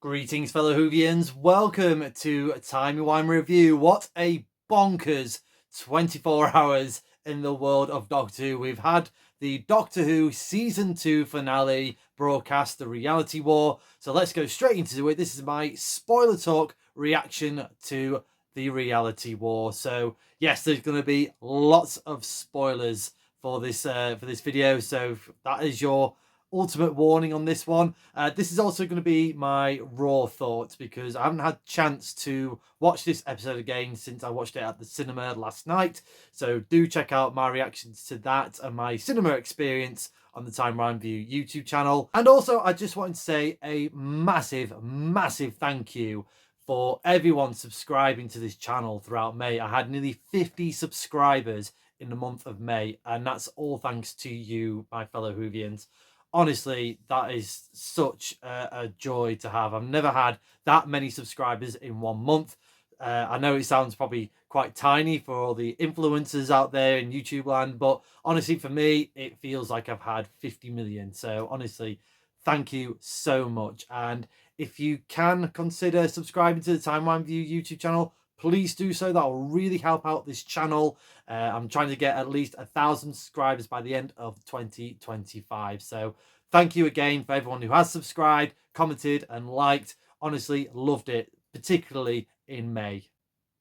Greetings, fellow Whovians. Welcome to Timey Wimey Review. What a bonkers 24 hours in the world of Doctor Who. We've had the Doctor Who Season 2 finale broadcast, The Reality War. So let's go straight into it. This is my spoiler talk reaction to The Reality War. So yes, there's going to be lots of spoilers for this video. So that is your ultimate warning on this one. This is also going to be my raw thoughts because I haven't had a chance to watch this episode again since I watched it at the cinema last night. So do check out my reactions to that and my cinema experience on the Timey Wimey Review YouTube channel. And also, I just wanted to say a massive thank you for everyone subscribing to this channel throughout May. I had nearly 50 subscribers in the month of May, and that's all thanks to you, my fellow Whovians. Honestly, that is such a joy to have. I've never had that many subscribers in 1 month. I know it sounds probably quite tiny for all the influencers out there in YouTube land, but honestly, for me, it feels like I've had 50 million. So honestly, thank you so much. And if you can consider subscribing to the Timey Wimey Review YouTube channel, please do so. That will really help out this channel. I'm trying to get at least 1,000 subscribers by the end of 2025. So thank you again for everyone who has subscribed, commented and liked. Honestly, loved it, particularly in May.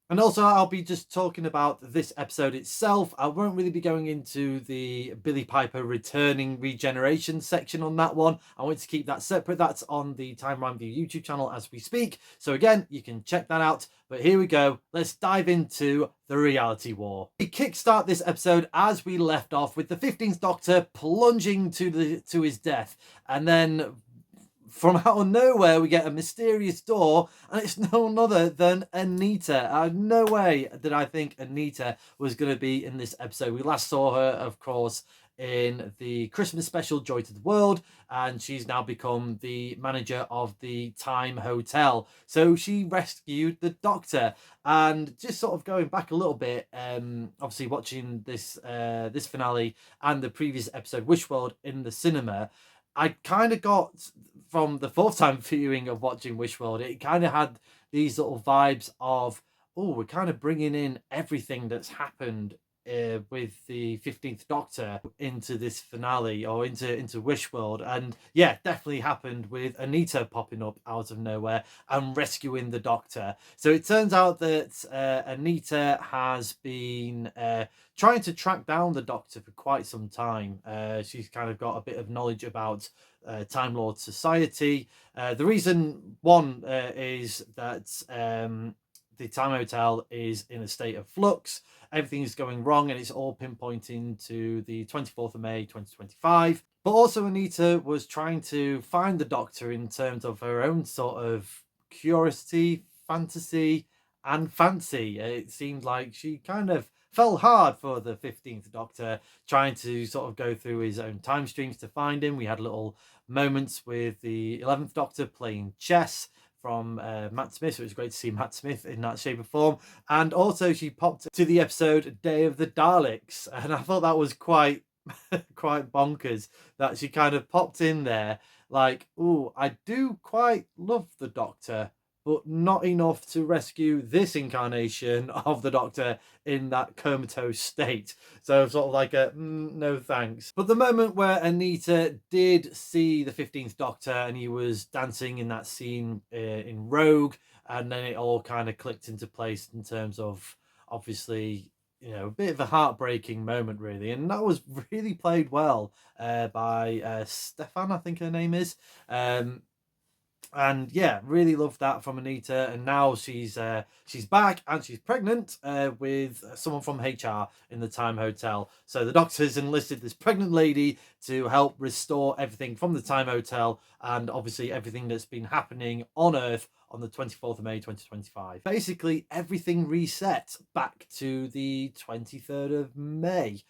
And also, I'll be just talking about this episode itself. I won't really be going into the Billy Piper returning regeneration section on that one. I want to keep that separate. That's on the Timey Wimey Review YouTube channel as we speak. So again, you can check that out. But here we go. Let's dive into the Reality War. We kickstart this episode as we left off with the 15th Doctor plunging to his death. And then from out of nowhere, we get a mysterious door, and it's no other than Anita. No way did I think Anita was going to be in this episode. We last saw her, of course, in the Christmas special, Joy to the World, and she's now become the manager of the Time Hotel. So she rescued the Doctor. And just sort of going back a little bit, obviously watching this this finale and the previous episode, Wish World, in the cinema, I kind of got, from the fourth time viewing of watching Wish World, it kind of had these little vibes of, oh, we're kind of bringing in everything that's happened with the 15th Doctor into this finale, or into Wish World. And yeah, definitely happened with Anita popping up out of nowhere and rescuing the Doctor. So it turns out that Anita has been trying to track down the Doctor for quite some time. She's kind of got a bit of knowledge about Time Lord society. The reason one is that the Time Hotel is in a state of flux. Everything is going wrong, and it's all pinpointing to the 24th of May 2025. But also, Anita was trying to find the Doctor in terms of her own sort of curiosity, fantasy and fancy. It seemed like she kind of fell hard for the 15th Doctor, trying to sort of go through his own time streams to find him. We had little moments with the 11th Doctor playing chess from Matt Smith, so it was great to see Matt Smith in that shape or form. And also she popped to the episode Day of the Daleks, and I thought that was quite quite bonkers that she kind of popped in there like, oh, I do quite love the Doctor, but not enough to rescue this incarnation of the Doctor in that comatose state. So sort of like a no thanks. But the moment where Anita did see the 15th Doctor and he was dancing in that scene in Rogue, and then it all kind of clicked into place in terms of, obviously, you know, a bit of a heartbreaking moment, really. And that was really played well by Stefan, I think her name is. And yeah, really loved that from Anita. And now she's back, and she's pregnant with someone from HR in the Time Hotel. So the Doctor's enlisted this pregnant lady to help restore everything from the Time Hotel, and obviously everything that's been happening on Earth on the 24th of May 2025. Basically everything reset back to the 23rd of May.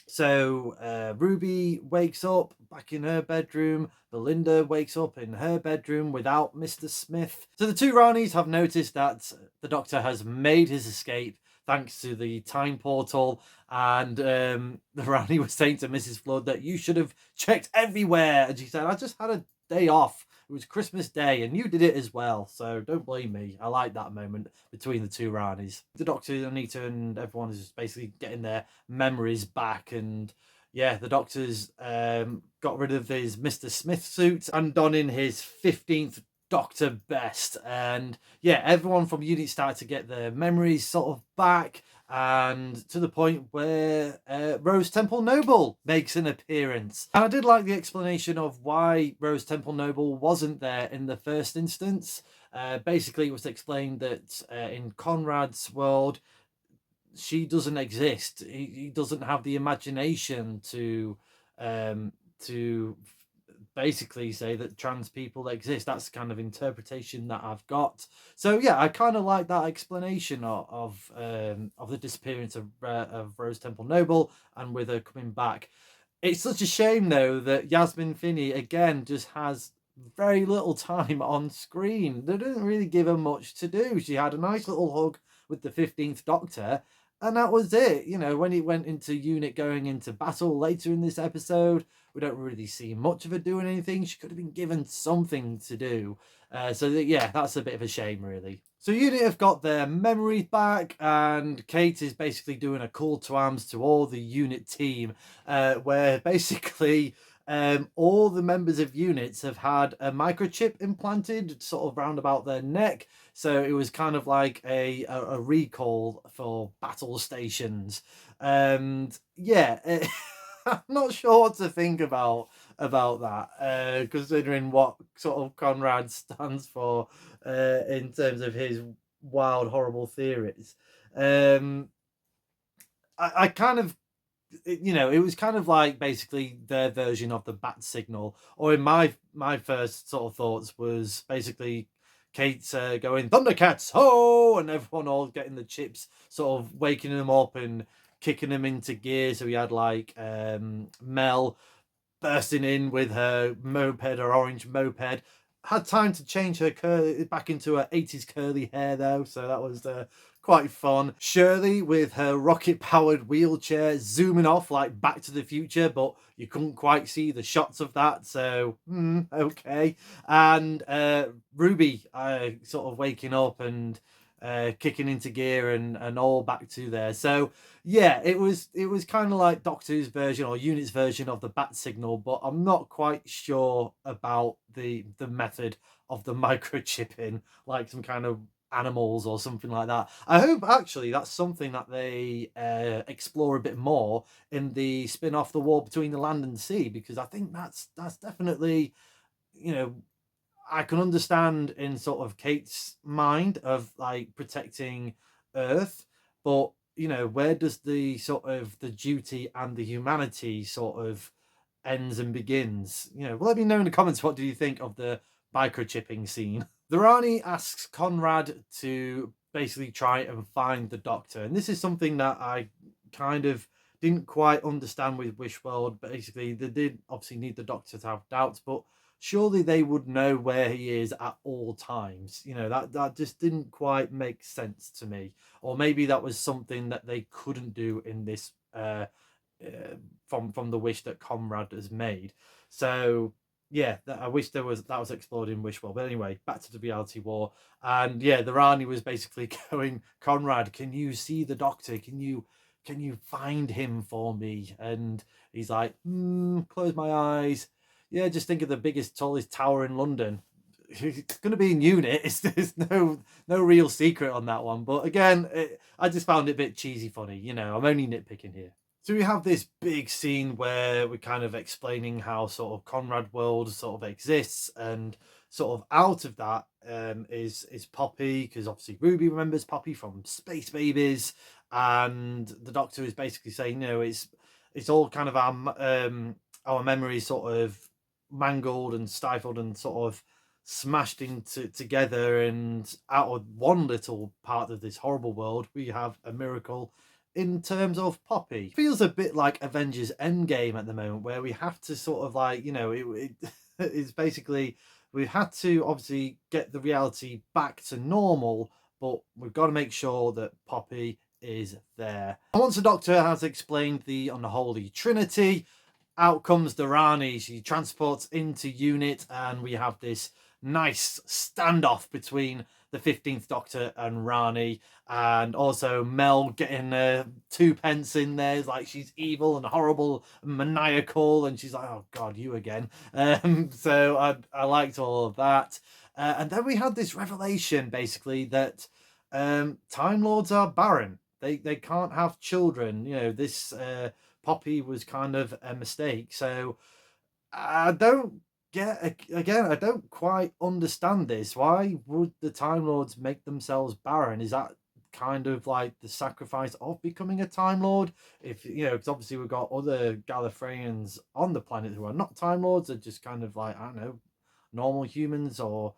So Ruby wakes up back in her bedroom. Belinda wakes up in her bedroom without Mr. Smith. So the two Ranis have noticed that the Doctor has made his escape thanks to the time portal. And the Rani was saying to Mrs. Flood that you should have checked everywhere. And she said, I just had a day off It was Christmas Day, and you did it as well, so don't blame me. I like that moment between the two Ranis. The Doctor, Anita, and everyone is just basically getting their memories back, and yeah, the Doctor's got rid of his Mr. Smith suit and donning his 15th Doctor best. And yeah, everyone from unit started to get their memories sort of back, and to the point where Rose Temple Noble makes an appearance. And I did like the explanation of why Rose Temple Noble wasn't there in the first instance. Basically, it was explained that in Conrad's world, she doesn't exist. He doesn't have the imagination um, to basically say that trans people exist. That's the kind of interpretation that I've got. So yeah, I kind of like that explanation of the disappearance of Rose Temple Noble and with her coming back. It's such a shame though that Yasmin Finney again just has very little time on screen. They didn't really give her much to do. She had a nice little hug with the 15th Doctor, and that was it. You know, when he went into unit going into battle later in this episode, we don't really see much of her doing anything. She could have been given something to do. Yeah, that's a bit of a shame, really. So Unit have got their memories back, and Kate is basically doing a call to arms to all the Unit team, where basically all the members of units have had a microchip implanted sort of round about their neck. So it was kind of like a recall for battle stations. And yeah, I'm not sure what to think about that, considering what sort of Conrad stands for in terms of his wild, horrible theories. Um, I kind of, you know, it was kind of like basically their version of the bat signal, or in my first sort of thoughts was basically Kate going Thundercats ho, and everyone all getting the chips, sort of waking them up and kicking them into gear. So we had like Mel bursting in with her moped or orange moped. Had time to change her back into her 80s curly hair though, so that was quite fun. Shirley with her rocket-powered wheelchair zooming off like Back to the Future, but you couldn't quite see the shots of that, so okay. And Ruby sort of waking up and kicking into gear and all back to there. So yeah, it was kind of like Doctor's version or Unit's version of the bat signal, but I'm not quite sure about the method of the microchipping, like some kind of animals or something like that. I hope actually that's something that they explore a bit more in the spin-off The War Between the Land and Sea, because I think that's definitely, you know, I can understand in sort of Kate's mind of like protecting Earth, but you know, where does the sort of the duty and the humanity sort of ends and begins? You know, let me know in the comments, what do you think of the microchipping scene? The Rani asks Conrad to basically try and find the Doctor, and this is something that I kind of didn't quite understand with Wishworld. Basically, they did obviously need the Doctor to have doubts, but surely they would know where he is at all times. You know, that just didn't quite make sense to me. Or maybe that was something that they couldn't do in this from the wish that Conrad has made. So yeah, I wish that was explored in Wishworld. But anyway, back to the reality war. And yeah, the Rani was basically going, Conrad, can you see the Doctor? Can you find him for me? And he's like, close my eyes. Yeah, just think of the biggest, tallest tower in London. It's going to be in unit. There's no real secret on that one. But again, I just found it a bit cheesy funny. You know, I'm only nitpicking here. So we have this big scene where we're kind of explaining how sort of Conrad world sort of exists, and sort of out of that is Poppy, because obviously Ruby remembers Poppy from Space Babies, and the Doctor is basically saying, you know, it's all kind of our memories sort of mangled and stifled and sort of smashed into together, and out of one little part of this horrible world we have a miracle in terms of Poppy. Feels a bit like Avengers Endgame at the moment, where we have to sort of like, you know, it's basically we had to obviously get the reality back to normal, but we've got to make sure that Poppy is there. And once the Doctor has explained the unholy trinity, out comes the Rani. She transports into unit, and we have this nice standoff between the 15th Doctor and Rani, and also Mel getting two pence in there, like she's evil and horrible and maniacal, and she's like, oh god, you again. So I liked all of that. And then we had this revelation basically that Time Lords are barren. They can't have children. You know, this Poppy was kind of a mistake. So I don't get, again, I don't quite understand this. Why would the Time Lords make themselves barren? Is that kind of like the sacrifice of becoming a Time Lord? If you know, because obviously we've got other Gallifreyans on the planet who are not Time Lords, are just kind of like, I don't know, normal humans or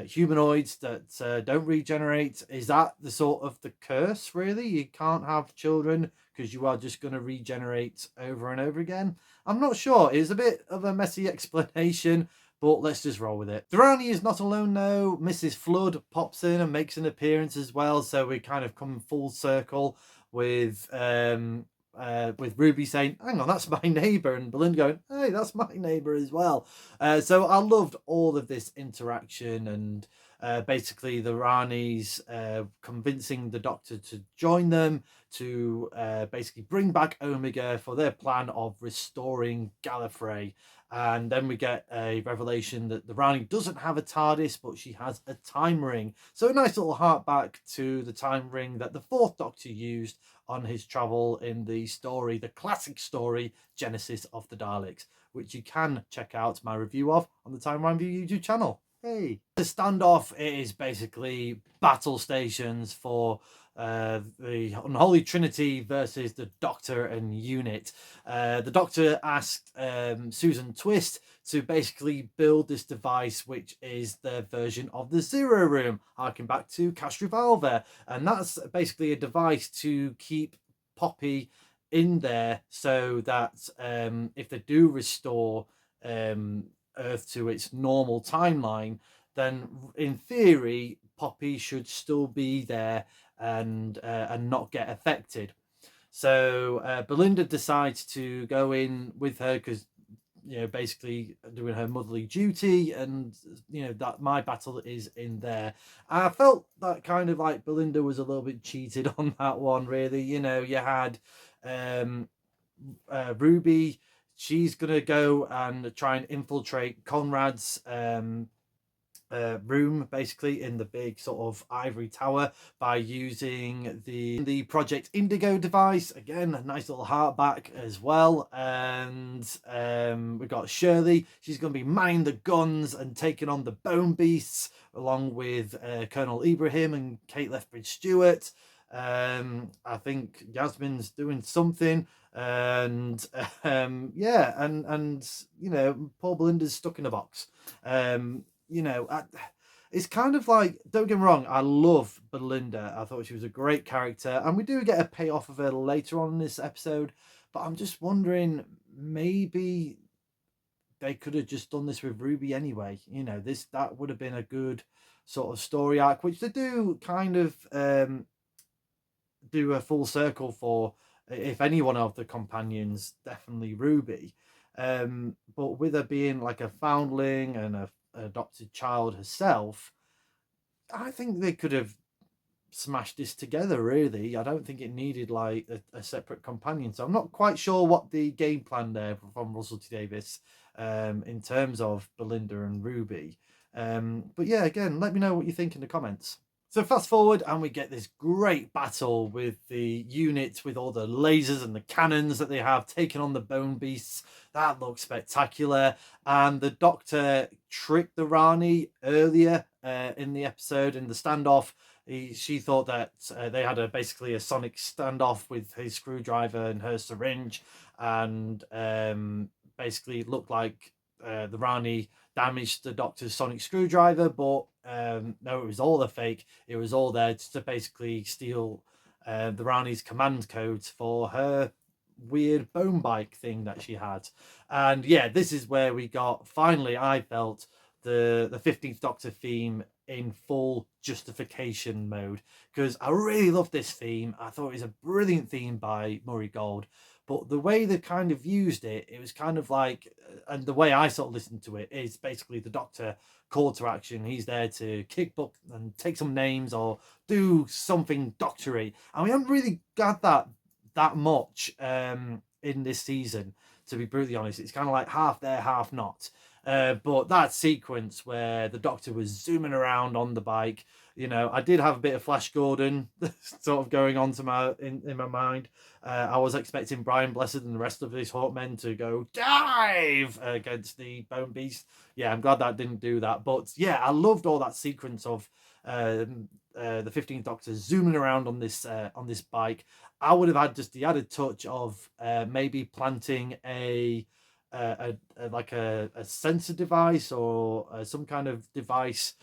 humanoids that don't regenerate. Is that the sort of the curse, really? You can't have children because you are just going to regenerate over and over again. I'm not sure. It's a bit of a messy explanation, but let's just roll with it. Durrani is not alone though. Mrs. Flood pops in and makes an appearance as well, so we kind of come full circle with Ruby saying, hang on, that's my neighbour, and Belinda going, hey, that's my neighbour as well. So I loved all of this interaction, and basically the Ranis convincing the Doctor to join them to basically bring back Omega for their plan of restoring Gallifrey. And then we get a revelation that the Rani doesn't have a TARDIS, but she has a time ring. So a nice little heart back to the time ring that the Fourth Doctor used on his travel in the story, the classic story, Genesis of the Daleks, which you can check out my review of on the Time Wimey YouTube channel. Hey. The standoff is basically battle stations for the Unholy Trinity versus the Doctor and Unit. The Doctor asked Susan Twist to basically build this device, which is their version of the Zero Room, harking back to Castrovalva. And that's basically a device to keep Poppy in there so that if they do restore Earth to its normal timeline, then in theory Poppy should still be there and not get affected. So Belinda decides to go in with her because, you know, basically doing her motherly duty, and you know that my battle is in there. I felt that kind of like Belinda was a little bit cheated on that one, really. You know, you had Ruby. She's gonna go and try and infiltrate Conrad's room, basically in the big sort of ivory tower, by using the Project Indigo device. Again, a nice little heart back as well. And we got Shirley. She's going to be manning the guns and taking on the Bone Beasts along with Colonel Ibrahim and Kate Lethbridge Stewart. I think Yasmin's doing something, and yeah, and you know, Paul Belinda's stuck in a box. You know, it's kind of like, don't get me wrong, I love Belinda. I thought she was a great character, and we do get a payoff of her later on in this episode, but I'm just wondering, maybe they could have just done this with Ruby anyway. You know, that would have been a good sort of story arc, which they do kind of do a full circle for, if any one of the companions, definitely Ruby. But with her being like a foundling and an adopted child herself, I think they could have smashed this together, really. I don't think it needed like a separate companion. So I'm not quite sure what the game plan there from Russell T Davies in terms of Belinda and Ruby. But yeah, again, let me know what you think in the comments. So fast forward and we get this great battle with the unit with all the lasers and the cannons that they have taking on the Bone Beasts. That looks spectacular. And the Doctor tricked the Rani earlier in the episode, in the standoff. She thought that they had basically a sonic standoff with his screwdriver and her syringe, and basically it looked like the Rani damaged the Doctor's sonic screwdriver, but no, it was all a fake. It was all there just to basically steal the Rani's command codes for her weird bone bike thing that she had. And yeah, this is where we got, finally, I felt, the 15th Doctor theme in full justification mode, because I really love this theme. I thought it was a brilliant theme by Murray Gold, But the way they kind of used it, it was kind of like, and the way I sort of listened to it is basically the Doctor call to action. He's there to kick butt and take some names or do something doctory, and we haven't really got that much in this season. To be brutally honest, it's kind of like half there, half not. But that sequence where the Doctor was zooming around on the bike, you know, I did have a bit of Flash Gordon sort of going on to my in my mind. I was expecting Brian Blessed and the rest of his Hawkmen to go dive against the Bone Beast. Yeah, I'm glad that didn't do that. But yeah, I loved all that sequence of the 15th Doctor zooming around on this bike. I would have had just the added touch of maybe planting a sensor device or some kind of device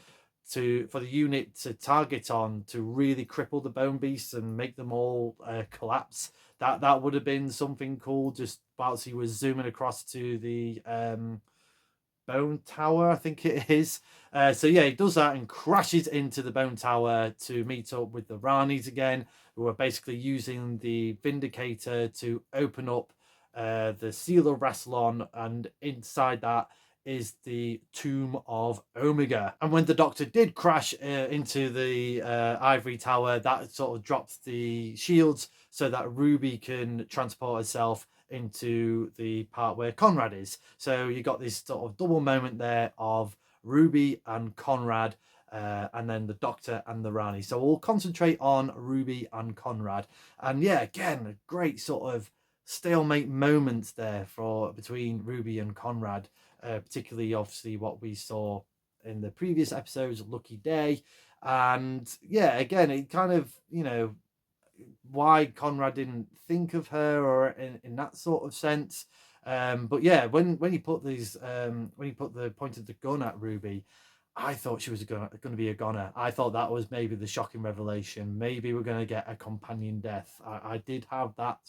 for the unit to target on to really cripple the bone beasts and make them all collapse. That would have been something cool. Just whilst he was zooming across to the Bone Tower, I think it is. So yeah, he does that and crashes into the Bone Tower to meet up with the Ranis again, who are basically using the Vindicator to open up the Seal of Rassilon, and inside that is the Tomb of Omega. And when the Doctor did crash into the Ivory Tower, that sort of dropped the shields so that Ruby can transport herself into the part where Conrad is. So you got this sort of double moment there of Ruby and Conrad, and then the Doctor and the Rani. So we'll concentrate on Ruby and Conrad. And yeah, again, a great sort of stalemate moments there for between Ruby and Conrad, particularly obviously what we saw in the previous episodes, Lucky Day. And yeah, again, it kind of, you know, why Conrad didn't think of her or in that sort of sense. But yeah, when he put when he put the point of the gun at Ruby, I thought she was going to be a goner. I thought that was maybe the shocking revelation. Maybe we're going to get a companion death. I did have that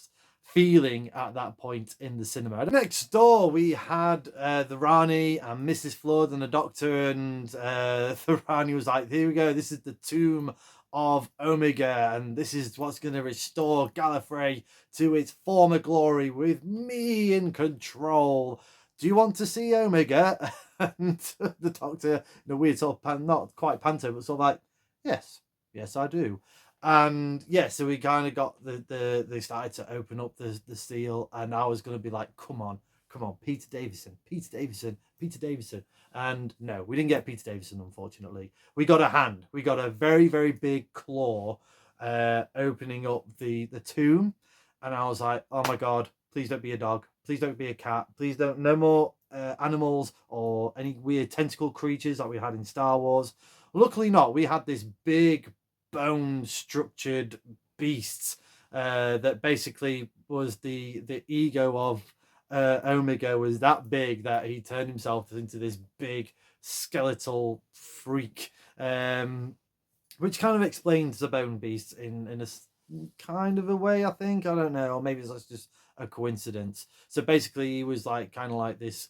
feeling at that point in the cinema. Next door, we had the Rani and Mrs. Flood and the Doctor, and the Rani was like, "Here we go. This is the tomb of Omega, and this is what's going to restore Gallifrey to its former glory with me in control. Do you want to see Omega?" And the Doctor, in a weird sort of not quite panto, but sort of like, yes, I do. And yeah, so we kind of got they started to open up the seal, and I was going to be like, come on, Peter Davison. And no, we didn't get Peter Davison, unfortunately. We got a hand. We got a very, very big claw opening up the tomb. And I was like, oh my God, please don't be a dog. Please don't be a cat. Please don't, no more animals or any weird tentacle creatures like we had in Star Wars. Luckily not. We had this big bone structured beast that basically was the ego of Omega, was that big that he turned himself into this big skeletal freak, which kind of explains the bone beast in a kind of a way, I think. I don't know, or maybe that's just a coincidence. So basically he was like kind of like this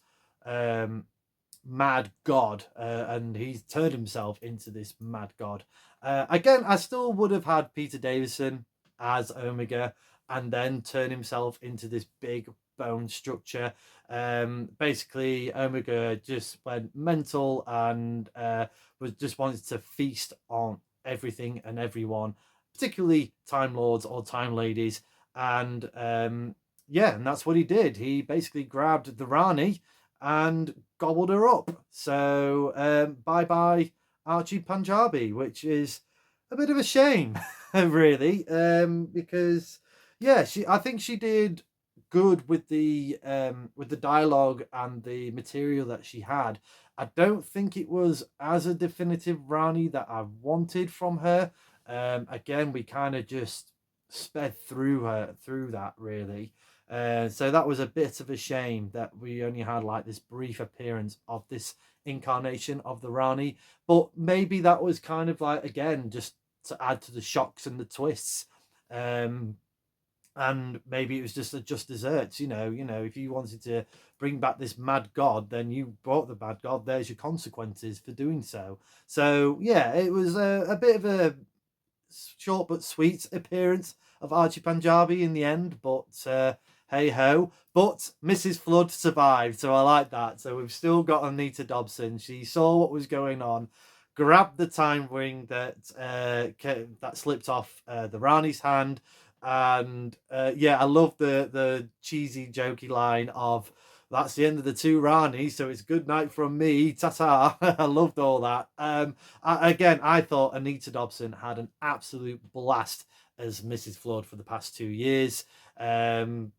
mad god, and he's turned himself into this mad god. Again, I still would have had Peter Davison as Omega and then turn himself into this big bone structure. Basically Omega just went mental and was just wanted to feast on everything and everyone, particularly Time Lords or Time Ladies. And yeah, and that's what he did. He basically grabbed the Rani and gobbled her up. So bye bye Archie Panjabi, which is a bit of a shame, really, because yeah, I think she did good with the dialogue and the material that she had. I don't think it was as a definitive Rani that I wanted from her. Again, we kind of just sped through that really. So that was a bit of a shame that we only had like this brief appearance of this incarnation of the Rani. But maybe that was kind of like, again, just to add to the shocks and the twists. And maybe it was just desserts, you know, if you wanted to bring back this mad god, then you brought the mad god, there's your consequences for doing so. So yeah, it was a bit of a short but sweet appearance of Archie Panjabi in the end, but hey ho. But Mrs. Flood survived, so I like that. So we've still got Anita Dobson. She saw what was going on, grabbed the time ring that slipped off the Rani's hand, and yeah, I love the cheesy, jokey line of "That's the end of the two Ranis, so it's good night from me, ta-ta." I loved all that. Again, I thought Anita Dobson had an absolute blast as Mrs. Flood for the past 2 years. Um,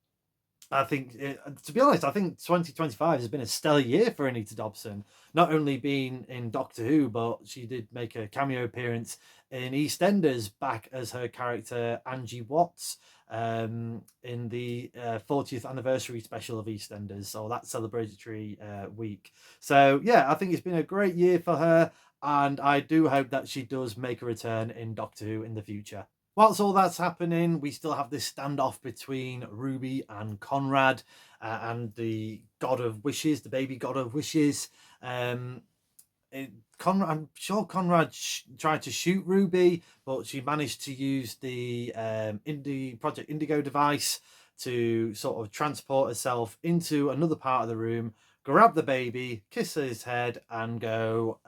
I think, to be honest, I think 2025 has been a stellar year for Anita Dobson. Not only being in Doctor Who, but she did make a cameo appearance in EastEnders back as her character Angie Watts in the 40th anniversary special of EastEnders, or that celebratory week. So, yeah, I think it's been a great year for her, and I do hope that she does make a return in Doctor Who in the future. Whilst all that's happening, we still have this standoff between Ruby and Conrad and the God of Wishes, the baby God of Wishes. Um, I'm sure Conrad tried to shoot Ruby, but she managed to use the Project Indigo device to sort of transport herself into another part of the room, grab the baby, kiss his head, and go,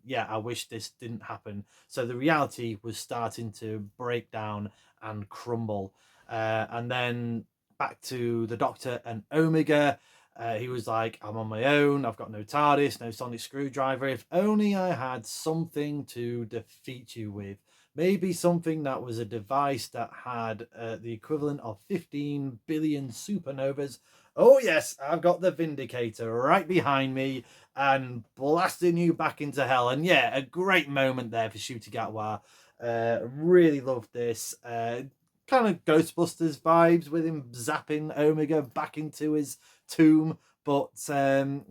yeah, I wish this didn't happen. So the reality was starting to break down and crumble. And then back to the Doctor and Omega. He was like, I'm on my own. I've got no TARDIS, no sonic screwdriver. If only I had something to defeat you with. Maybe something that was a device that had the equivalent of 15 billion supernovas. Oh, yes, I've got the Vindicator right behind me and blasting you back into hell. And yeah, a great moment there for Ncuti Gatwa. Really loved this. Kind of Ghostbusters vibes with him zapping Omega back into his tomb. But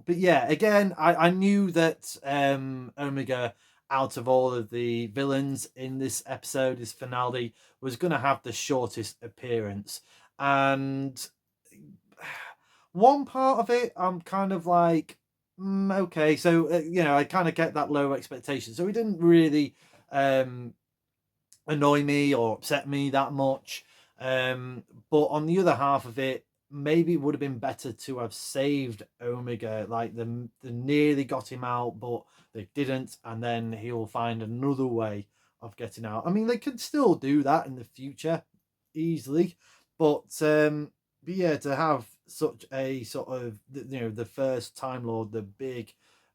yeah, again, I knew that Omega, out of all of the villains in this episode, this finale, was going to have the shortest appearance. And one part of it, I'm kind of like, okay, so I kind of get that low expectation. So he didn't really annoy me or upset me that much. But on the other half of it, maybe it would have been better to have saved Omega. Like they nearly got him out, but they didn't, and then he'll find another way of getting out. I mean, they could still do that in the future easily, but yeah, to have such a sort of the first Time Lord, the big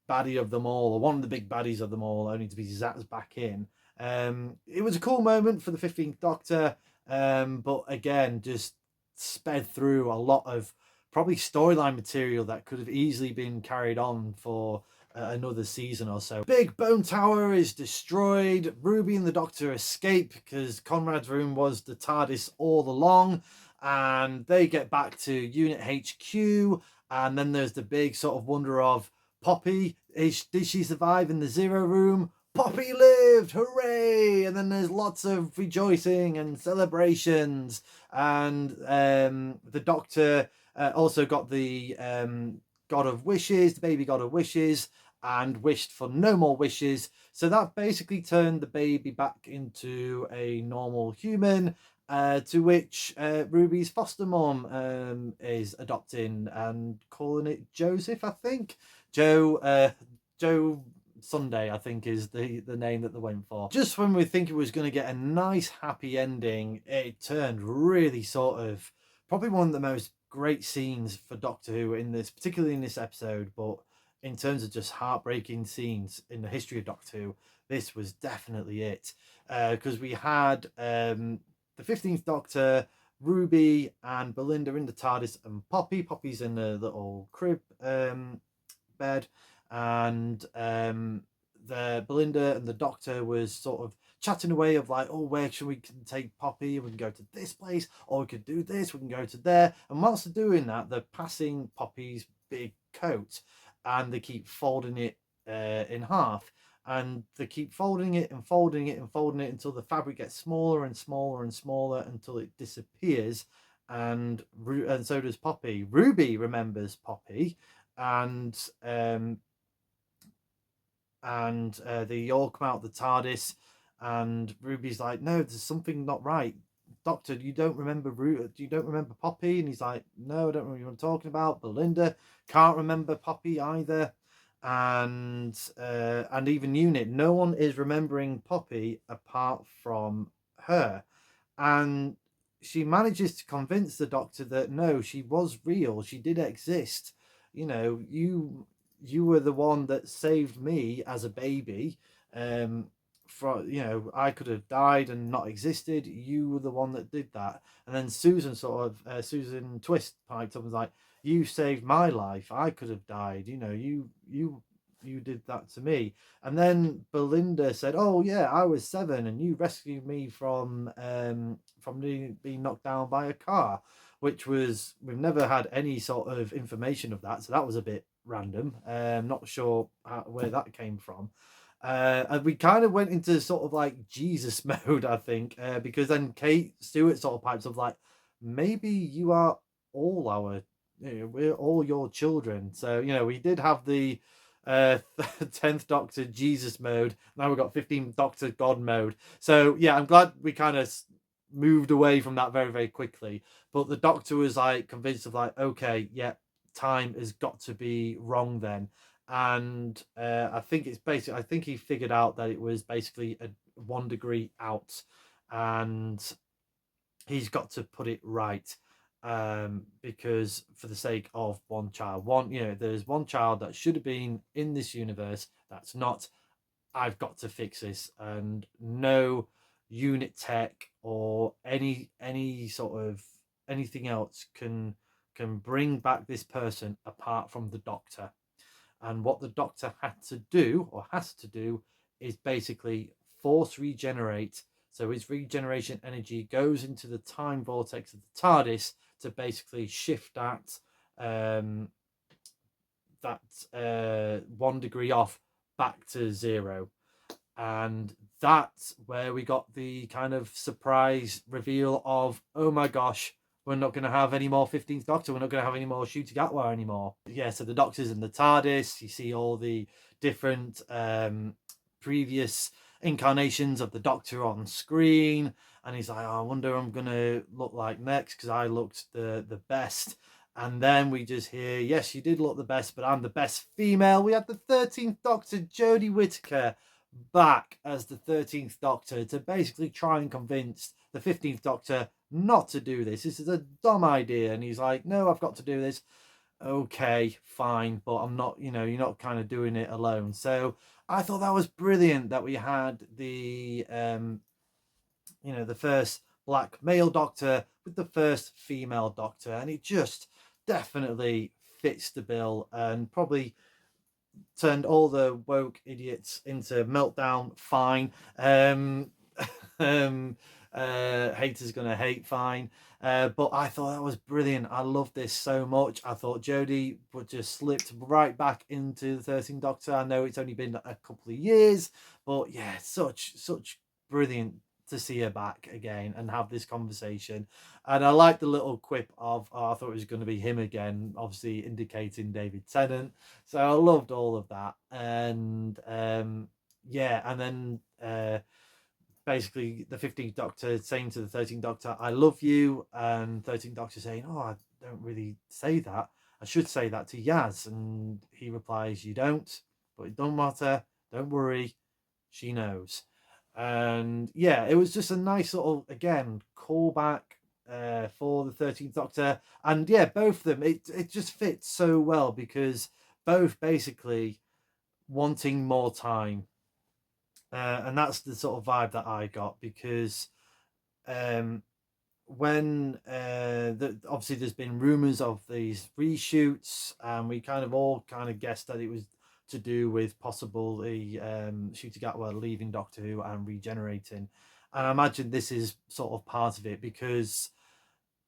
baddie of them all, or one of the big baddies of them all, only to be zapped back in. It was a cool moment for the 15th Doctor, but again, just sped through a lot of probably storyline material that could have easily been carried on for another season or so. Big Bone Tower is destroyed. Ruby and the Doctor escape because Conrad's room was the TARDIS all along, and they get back to Unit HQ. And then there's the big sort of wonder of Poppy. Did she survive in the Zero Room? Poppy lived, hooray! And then there's lots of rejoicing and celebrations. And the Doctor also got the God of Wishes, the baby God of Wishes, and wished for no more wishes. So that basically turned the baby back into a normal human. To which Ruby's foster mom is adopting and calling it Joseph, I think. Joe Sunday, I think, is the name that they went for. Just when we think it was going to get a nice happy ending, it turned really sort of probably one of the most great scenes for Doctor Who in this, particularly in this episode, but in terms of just heartbreaking scenes in the history of Doctor Who, this was definitely it. Because we had the 15th Doctor, Ruby and Belinda in the TARDIS, and Poppy's in a little crib bed, and the Belinda and the Doctor was sort of chatting away of like, oh, where should we take Poppy? We can go to this place, or we could do this, we can go to there. And whilst they're doing that, they're passing Poppy's big coat, and they keep folding it in half, and they keep folding it and folding it and folding it until the fabric gets smaller and smaller and smaller until it disappears. And so does Poppy. Ruby remembers Poppy, and they all come out the TARDIS, and Ruby's like, no, there's something not right. doctor, you don't remember you don't remember Poppy? And he's like, no, I don't remember what I'm talking about. Belinda can't remember Poppy either. And even Unit, no one is remembering Poppy apart from her. And she manages to convince the doctor that no, she was real, she did exist. You know, you were the one that saved me as a baby. From, you know, I could have died and not existed. You were the one that did that. And then Susan sort of Susan Twist piped up and was like, you saved my life, I could have died. You know, you did that to me. And then Belinda said, oh yeah, I was 7 and you rescued me from being knocked down by a car, which was, we've never had any sort of information of that, so that was a bit random. Not sure where that came from. And we kind of went into sort of like Jesus mode, I think, because then Kate Stewart sort of pipes up like, maybe you are all our, you know, we're all your children. So, you know, we did have the 10th Doctor Jesus mode. Now we've got 15th Doctor God mode. So, yeah, I'm glad we kind of moved away from that very, very quickly. But the Doctor was like convinced of like, okay, yeah, time has got to be wrong then. And I think it's basically, I think he figured out that it was basically a 1 degree out, and he's got to put it right, because for the sake of one child, you know, there's one child that should have been in this universe that's not. I've got to fix this, and no unit tech or any sort of anything else can bring back this person apart from the Doctor. And what the Doctor had to do, or has to do, is basically force regenerate. So his regeneration energy goes into the time vortex of the TARDIS to basically shift um, that 1 degree off back to 0. And that's where we got the kind of surprise reveal of, oh my gosh, we're not going to have any more 15th Doctor. We're not going to have any more Shooty Gatwa anymore. Yeah, so the Doctor's in the TARDIS. You see all the different previous incarnations of the Doctor on screen. And he's like, oh, I wonder what I'm going to look like next, because I looked the best. And then we just hear, yes, you did look the best, but I'm the best female. We have the 13th Doctor, Jodie Whittaker, back as the 13th Doctor to basically try and convince the 15th Doctor not to do this. This is a dumb idea. And he's like, no, I've got to do this. Okay, fine, but I'm not, you know, you're not kind of doing it alone. So I thought that was brilliant that we had the, you know, the first black male Doctor with the first female Doctor. And it just definitely fits the bill, and probably turned all the woke idiots into meltdown fine. Um, haters gonna hate fine. But I thought that was brilliant. I loved this so much. I thought Jodie would just slipped right back into the 13th Doctor. I know it's only been a couple of years, but yeah, such brilliant to see her back again and have this conversation. And I like the little quip of, oh, I thought it was going to be him again, obviously indicating David Tennant. So I loved all of that. And yeah, and then basically the 15th Doctor saying to the 13th Doctor, I love you. And 13th Doctor saying, oh, I don't really say that. I should say that to Yaz. And he replies, you don't, but it don't matter. Don't worry. She knows. And yeah, it was just a nice sort of, again, callback for the 13th Doctor. And yeah, both of them, it just fits so well, because both basically wanting more time. And that's the sort of vibe that I got, because um, when obviously there's been rumors of these reshoots, and we kind of all kind of guessed that it was to do with possibly Ncuti Gatwa leaving Doctor Who and regenerating. And I imagine this is sort of part of it, because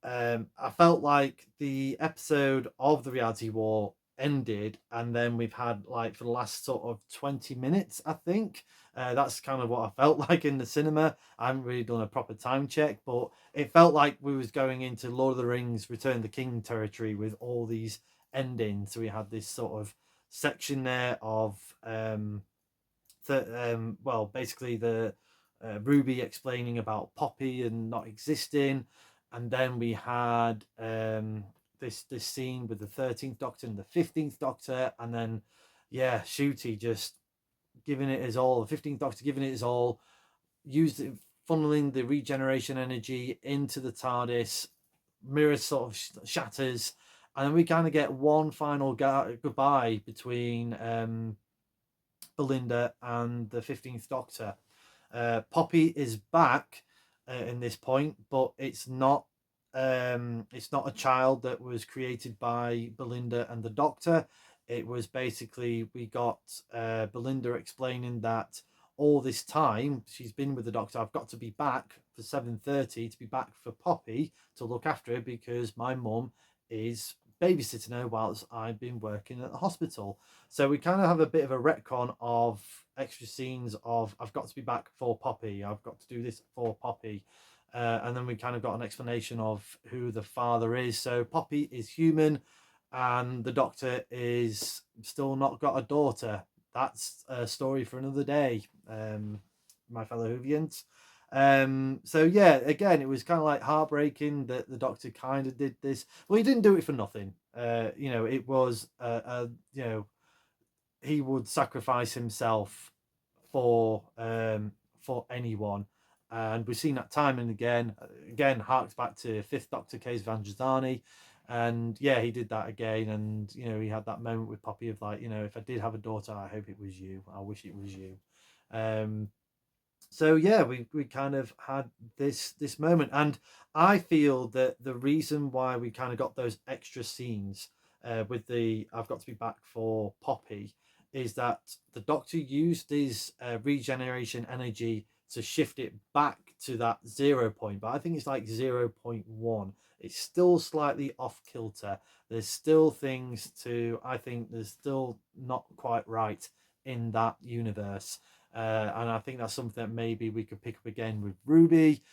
I felt like the episode of the Reality War ended, and then we've had, like, for the last sort of 20 minutes, I think. That's kind of what I felt like in the cinema. I haven't really done a proper time check, but it felt like we was going into Lord of the Rings Return of the King territory with all these endings. So we had this sort of section there of well, basically the Ruby explaining about Poppy and not existing, and then we had this scene with the 13th Doctor and the 15th Doctor, and then yeah, Shooty just giving it his all. The 15th Doctor giving it his all, used it, funneling the regeneration energy into the TARDIS. Mirror sort of shatters, and then we kind of get one final goodbye between Belinda and the 15th Doctor. Poppy is back in this point, but it's not a child that was created by Belinda and the Doctor. It was basically, we got Belinda explaining that all this time she's been with the Doctor, I've got to be back for 7:30 to be back for Poppy to look after her because my mum is babysitting her whilst I've been working at the hospital. So we kind of have a bit of a retcon of extra scenes of I've got to be back for Poppy, I've got to do this for Poppy. And then we kind of got an explanation of who the father is. So Poppy is human, and the Doctor is still not got a daughter. That's a story for another day, my fellow Whovians. So yeah, again, it was kind of like heartbreaking that the Doctor kind of did this. Well, he didn't do it for nothing. It was he would sacrifice himself for anyone, and we've seen that time and again. Again, harks back to Fifth Doctor Case Vanjazani, and yeah, he did that again. And he had that moment with Poppy of like, if I did have a daughter, I hope it was you. I wish it was you. So yeah, we kind of had this moment, and I feel that the reason why we kind of got those extra scenes with the I've got to be back for Poppy is that the Doctor used his regeneration energy to shift it back to that 0 point, but I think it's like 0.1. It's still slightly off kilter. There's still things to, I think there's still not quite right in that universe. And I think that's something that maybe we could pick up again with Ruby.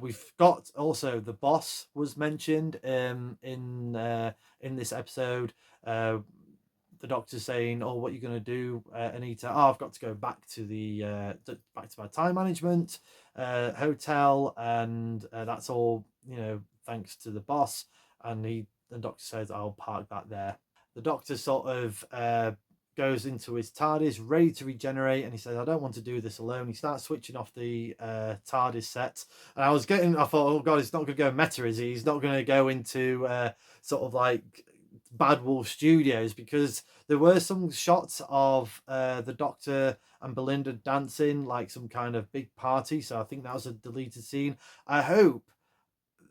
We've got also the boss was mentioned in this episode. The Doctor saying, "Oh, what are you going to do, Anita? Oh, I've got to go back to back to my time management hotel, and that's all thanks to the boss." And the Doctor says, "I'll park that there." The Doctor sort of goes into his TARDIS, ready to regenerate, and he says, "I don't want to do this alone." He starts switching off the TARDIS set, and I thought, "Oh God, he's not going to go meta, is he? He's not going to go into sort of like Bad Wolf Studios," because there were some shots of the Doctor and Belinda dancing like some kind of big party. So I think that was a deleted scene. I hope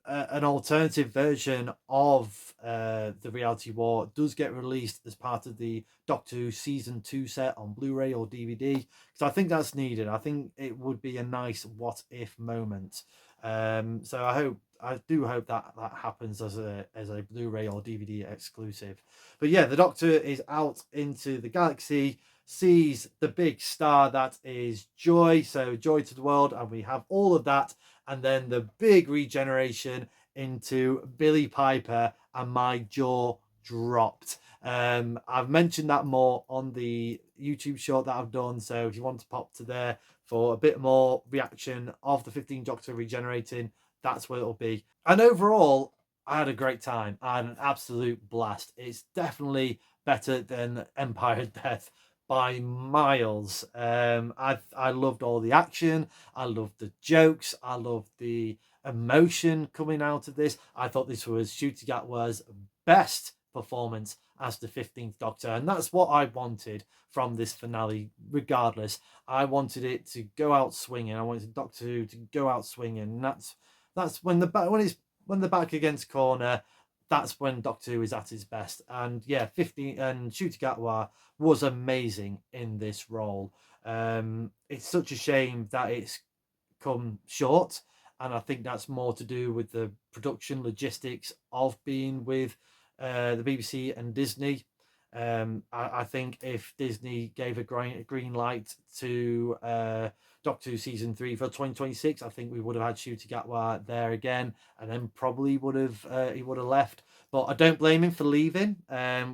an alternative version of the Reality War does get released as part of the Doctor Who Season 2 set on Blu-ray or DVD, because I think that's needed. I think it would be a nice what if moment. So I do hope that happens as a Blu-ray or DVD exclusive. But yeah, the Doctor is out into the galaxy, sees the big star that is Joy, so Joy to the world, and we have all of that, and then the big regeneration into Billy Piper, and my jaw dropped. I've mentioned that more on the YouTube short that I've done, so if you want to pop to there for a bit more reaction of the 15th Doctor regenerating, that's what it'll be. And overall, I had a great time. I had an absolute blast. It's definitely better than Empire Death by miles. I loved all the action. I loved the jokes. I loved the emotion coming out of this. I thought this was Ncuti Gatwa's best performance as the 15th Doctor, and that's what I wanted from this finale. Regardless, I wanted it to go out swinging. I wanted Doctor Who to go out swinging. And that's when the back against corner. That's when Doctor Who is at his best. And yeah, 15 and Ncuti Gatwa was amazing in this role. It's such a shame that it's come short, and I think that's more to do with the production logistics of being with the BBC and Disney. I think if Disney gave a green light to Doctor Who season 3 for 2026, I think we would have had Ncuti Gatwa there again, and then probably he would have left. But I don't blame him for leaving.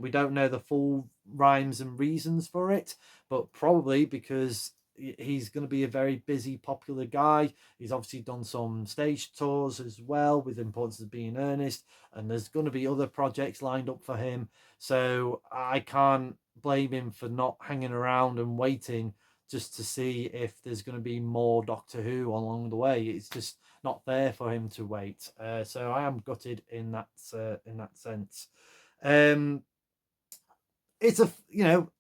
We don't know the full rhymes and reasons for it, but probably because he's going to be a very busy, popular guy. He's obviously done some stage tours as well, with the importance of being earnest, and there's going to be other projects lined up for him. So I can't blame him for not hanging around and waiting just to see if there's going to be more Doctor Who along the way. It's just not fair for him to wait. So I am gutted in that sense. It's a,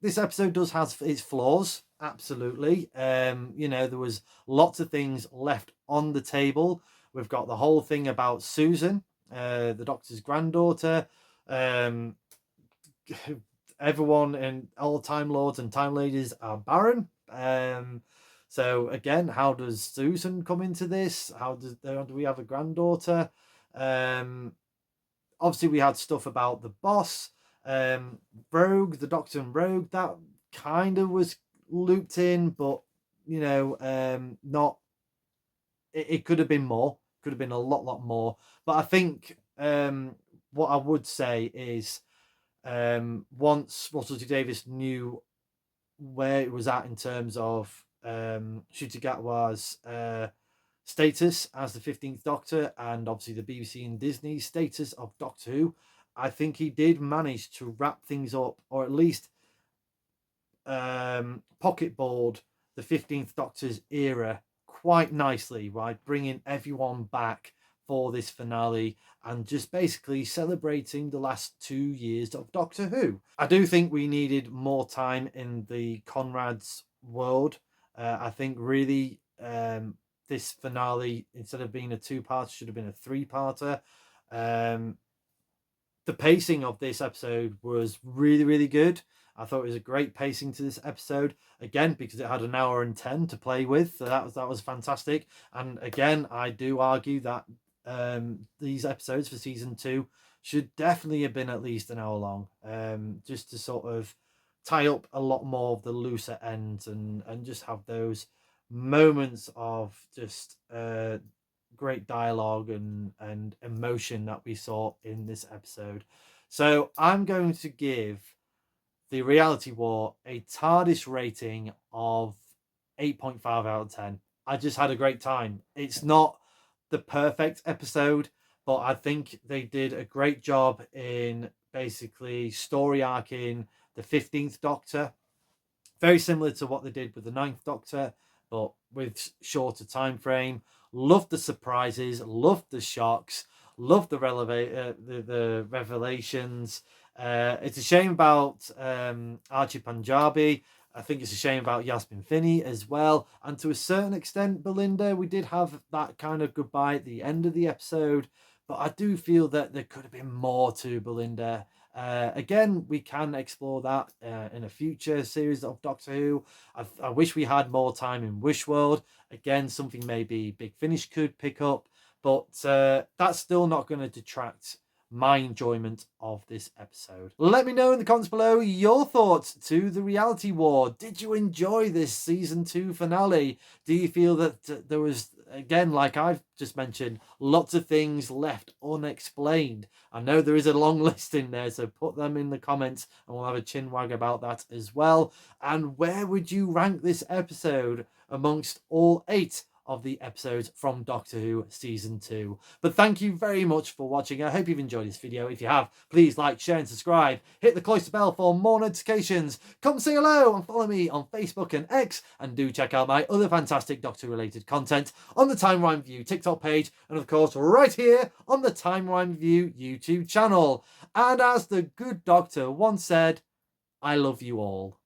this episode does have its flaws, absolutely. There was lots of things left on the table. We've got the whole thing about Susan, the Doctor's granddaughter. Everyone and all Time Lords and Time Ladies are barren. So again, how does Susan come into this? How do we have a granddaughter? Obviously, we had stuff about the boss, Rogue, the Doctor and Rogue. That kind of was looped in, but not. It could have been more. Could have been a lot more. But I think what I would say is, once Russell T Davies knew where it was at in terms of Shutogatwa's status as the 15th Doctor, and obviously the BBC and Disney status of Doctor Who, I think he did manage to wrap things up, or at least pocketboard the 15th Doctor's era quite nicely, right? Bringing everyone back for this finale and just basically celebrating the last 2 years of Doctor Who. I do think we needed more time in the Conrad's world. I think really this finale, instead of being a 2-part, should have been a 3-parter. The pacing of this episode was really, really good. I thought it was a great pacing to this episode, again, because it had an hour and 10 to play with. So that was fantastic. And again, I do argue that these episodes for season 2 should definitely have been at least an hour long, just to sort of tie up a lot more of the looser ends and just have those moments of just great dialogue and emotion that we saw in this episode. So I'm going to give The Reality War a TARDIS rating of 8.5 out of 10. I just had a great time. It's not the perfect episode, but I think they did a great job in basically story arcing the 15th Doctor. Very similar to what they did with the 9th Doctor, but with shorter time frame. Loved the surprises, loved the shocks, loved the revelations. It's a shame about Archie Panjabi. I think it's a shame about Yasmin Finney as well. And to a certain extent, Belinda, we did have that kind of goodbye at the end of the episode. But I do feel that there could have been more to Belinda. Again, we can explore that in a future series of Doctor Who. I wish we had more time in Wish World. Again, something maybe Big Finish could pick up. But that's still not going to detract my enjoyment of this episode. Let me know in the comments below your thoughts to The Reality War. Did you enjoy this season 2 finale? Do you feel that there was, again, like I've just mentioned, lots of things left unexplained? I know there is a long list in there, so put them in the comments and we'll have a chin wag about that as well. And where would you rank this episode amongst all 8 of the episodes from Doctor Who Season 2. But thank you very much for watching. I hope you've enjoyed this video. If you have, please like, share and subscribe. Hit the cloister bell for more notifications. Come say hello and follow me on Facebook and X. And do check out my other fantastic Doctor related content on the Time Wimey Review TikTok page. And of course, right here on the Time Wimey Review YouTube channel. And as the good doctor once said, I love you all.